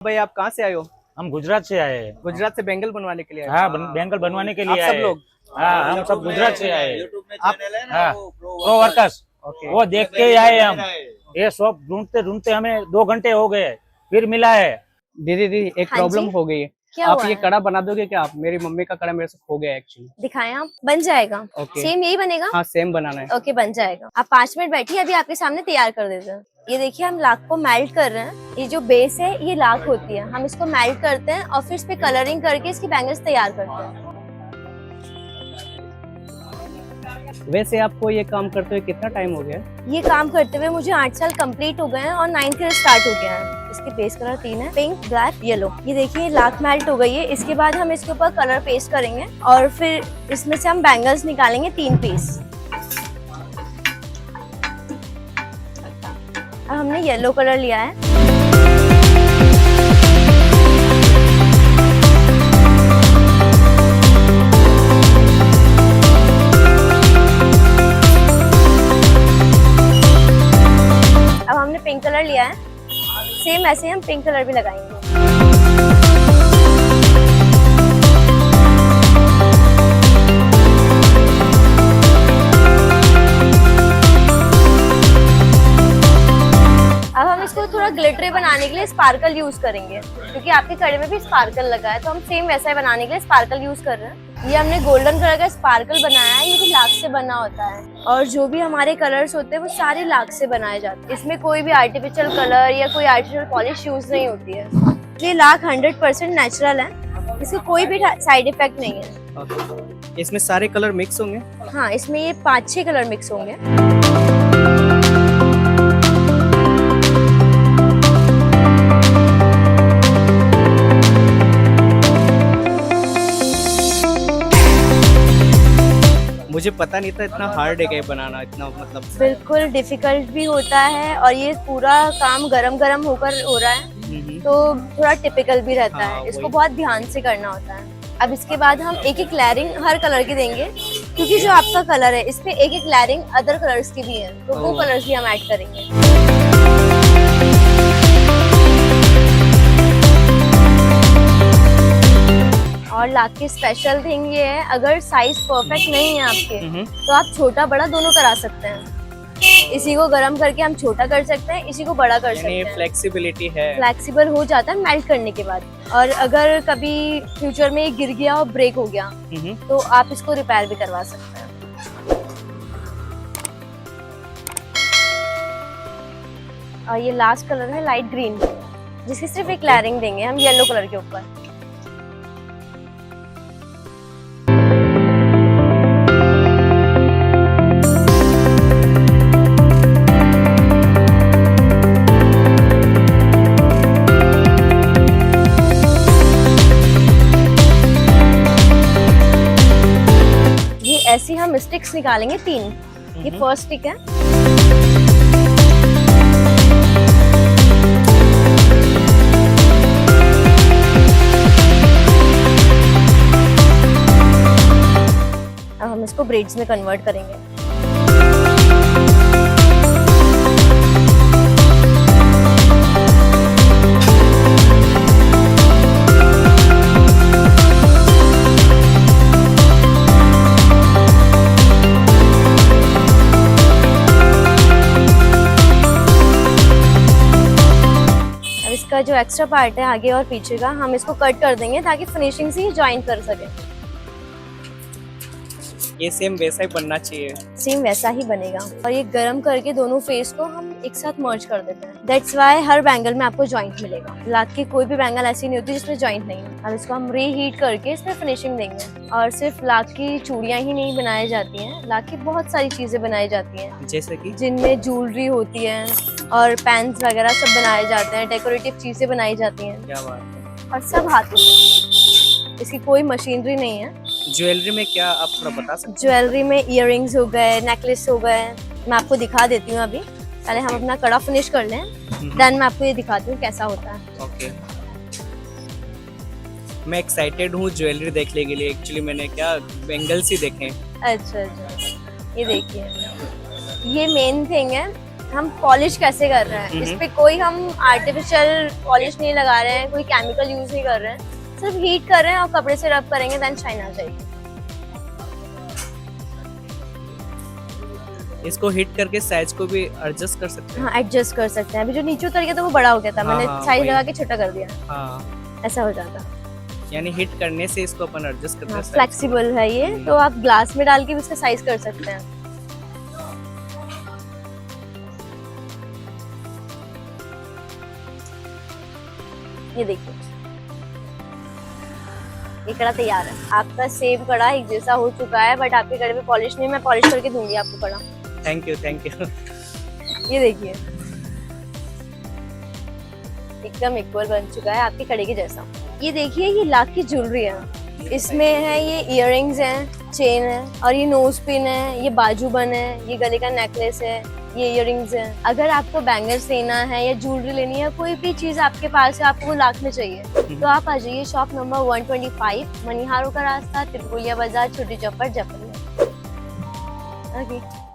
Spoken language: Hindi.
भाई आप कहाँ से आए हो? हम गुजरात से आए हैं। गुजरात से बैंगल बनवाने के लिए आए हो? हाँ, बैंगल बनवाने के लिए आप सब आए। लोग? हाँ, हम सब गुजरात से आए। आप हाँ, प्रो वर्कर्स ओके। वो देख के ही आए हम। ये शॉप ढूंढते ढूंढते हमें 2 घंटे हो गए, फिर मिला है। दीदी एक हाँ प्रॉब्लम जी? हो गई है। क्या आप हुआ ये है? कड़ा बना दोगे क्या? आप मेरी मम्मी का कड़ा मेरे से खो गया एक्चुअली। दिखाएं आप, बन जाएगा। ओके। सेम यही बनेगा। हाँ सेम बनाना है। ओके, बन जाएगा। आप 5 मिनट बैठिए, अभी आपके सामने तैयार कर देते हैं। ये देखिए, हम लाख को मेल्ट कर रहे हैं। ये जो बेस है ये लाख होती है, हम इसको मेल्ट करते हैं और फिर इस पे कलरिंग करके इसकी बैंगल्स तैयार करते हैं। वैसे आपको ये काम करते हुए कितना टाइम हो गया? ये काम करते हुए मुझे 8 साल कंप्लीट हो गए हैं और 9th ईयर स्टार्ट हो गया है। इसके बेस कलर 3 है, पिंक, ब्लैक, येलो। ये देखिए लाख मेल्ट हो गई है। इसके बाद हम इसके ऊपर कलर पेस्ट करेंगे और फिर इसमें से हम बैंगल्स निकालेंगे 3 पीस। अब हमने येलो कलर लिया है। अब हमने पिंक कलर लिया है। सेम ऐसे ही हम पिंक कलर भी लगाएंगे। अब हम इसको थोड़ा ग्लिटरी बनाने के लिए स्पार्कल यूज करेंगे, क्योंकि आपके कड़े में भी स्पार्कल लगा है, तो हम सेम वैसा ही बनाने के लिए स्पार्कल यूज कर रहे हैं। ये हमने गोल्डन कलर का स्पार्कल बनाया है, ये भी लाख से बना होता है। और जो भी हमारे कलर्स होते हैं वो सारे लाख से बनाए जाते हैं। इसमें कोई भी आर्टिफिशियल कलर या कोई आर्टिफिशियल पॉलिश यूज नहीं होती है। ये लाख 100% नेचुरल है, इसका कोई भी साइड इफेक्ट नहीं है। ओके। इसमें सारे कलर मिक्स होंगे? हाँ, इसमें ये 5-6 कलर मिक्स होंगे। मुझे पता नहीं था इतना हार्ड है क्या बनाना, इतना मतलब। बिल्कुल डिफिकल्ट भी होता है और ये पूरा काम गरम गरम होकर हो रहा है, तो थोड़ा टिपिकल भी रहता हाँ, है। इसको वही। बहुत ध्यान से करना होता है। अब इसके बाद हम एक एक लेयरिंग हर कलर की देंगे, क्योंकि जो आपका कलर है इसमें एक एक लेयरिंग अदर कलर्स की भी है, तो वो ओह। कलर्स भी हम ऐड करेंगे। और लाख की स्पेशल थिंग ये है, अगर साइज परफेक्ट नहीं है आपके तो आप छोटा बड़ा दोनों करा सकते हैं। इसी को गरम करके हम छोटा कर सकते हैं, इसी को बड़ा कर सकते यानी हैं। फ्लेक्सिबिलिटी है। फ्लेक्सिबल हो जाता है मेल्ट करने के बाद। और अगर कभी फ्यूचर में ये गिर गया और ब्रेक हो गया तो आप इसको रिपेयर भी करवा सकते हैं। और ये लास्ट कलर है लाइट ग्रीन, जिसकी सिर्फ एक लेयरिंग देंगे हम येलो कलर के ऊपर। ऐसे हम स्टिक्स निकालेंगे 3। ये फर्स्ट स्टिक है। अब हम इसको ब्रेड्स में कन्वर्ट करेंगे। इसका जो एक्स्ट्रा पार्ट है आगे और पीछे का, हम इसको कट कर देंगे ताकि फिनिशिंग से ही ज्वाइन कर सके। ये सेम वैसा ही बनना चाहिए। सेम वैसा ही बनेगा। और ये गरम करके दोनों फेस को हम एक साथ मर्ज कर देते हैं। दैट्स वाई हर बैंगल में आपको जॉइंट मिलेगा। लाख की कोई भी बैंगल ऐसी नहीं होती जिसमें जॉइंट नहीं है। अब इसको हम रीहीट करके इसमें फिनिशिंग देंगे। और सिर्फ लाख की चूड़ियां ही नहीं बनाई जाती हैं, लाख की बहुत सारी चीजें बनाई जाती हैं, जैसे कि जिनमें ज्वेलरी होती है और पेन्स वगैरह सब बनाए जाते हैं, डेकोरेटिव चीजें बनाई जाती हैं। क्या बात है। और सब हाथों से, इसकी कोई मशीनरी नहीं है। ज्वेलरी में क्या आप थोड़ा बता सकते हैं? ज्वेलरी में इयररिंग्स हो गए, नेकलेस हो गए। मैं आपको दिखा देती हूँ। अभी पहले हम अपना कड़ा फिनिश कर लें, देन मैं आपको ये दिखाती हूँ कैसा होता है। ओके। मैं एक्साइटेड हूँ ज्वेलरी देखने के लिए। एक्चुअली मैंने क्या बैंगल्स ही देखे हैं। अच्छा अच्छा, ये देखिए, ये मेन थिंग है। हम पॉलिश कैसे कर रहे हैं, इस पे कोई हम आर्टिफिशियल पॉलिश नहीं लगा रहे हैं, कोई केमिकल यूज नहीं कर रहे हैं, सिर्फ हीट कर रहे हैं और कपड़े से रब करेंगे, देन शाइन आ जाएगी। इसको हिट करके साइज को भी एडजस्ट कर सकते हैं। हाँ, एडजस्ट कर सकते हैं। अभी जो नीचे उतर गया था वो बड़ा हो गया था, मैंने हाँ, साइज वही। लगा के छोटा कर दिया, हाँ, ऐसा हो जाता। यानी हिट करने से इसको अपन एडजस्ट करते हाँ, हैं। फ्लेक्सिबल है ये, तो आप ग्लास में डाल के भी इसका साइज कर सकते हैं। ये देखिए, ये कड़ा तैयार है। आपका सेम कड़ा एक जैसा हो चुका है, बट आपके कड़े पे पॉलिश नहीं, मैं पॉलिश करके दूंगी आपको कड़ा। Thank you, thank you. ये देखिए, एकदम इक्वल बन चुका है आपके कड़े के जैसा। ये देखिए, ये लाख की ज्वेलरी है, इसमें है ये इयररिंग्स हैं, चेन है, और ये नोज पिन है, ये बाजू बन है, ये गले का नेकलेस है, ये इयररिंग्स है। अगर आपको बैंगल्स लेना है या ज्वेलरी लेनी है, कोई भी चीज आपके पास है, आपको वो लाख में चाहिए, तो आप आ जाइए शॉप नंबर 125, मनिहारों का रास्ता, तिरकुलिया बाजार, छोटी चौपड़, जफर में। ओके।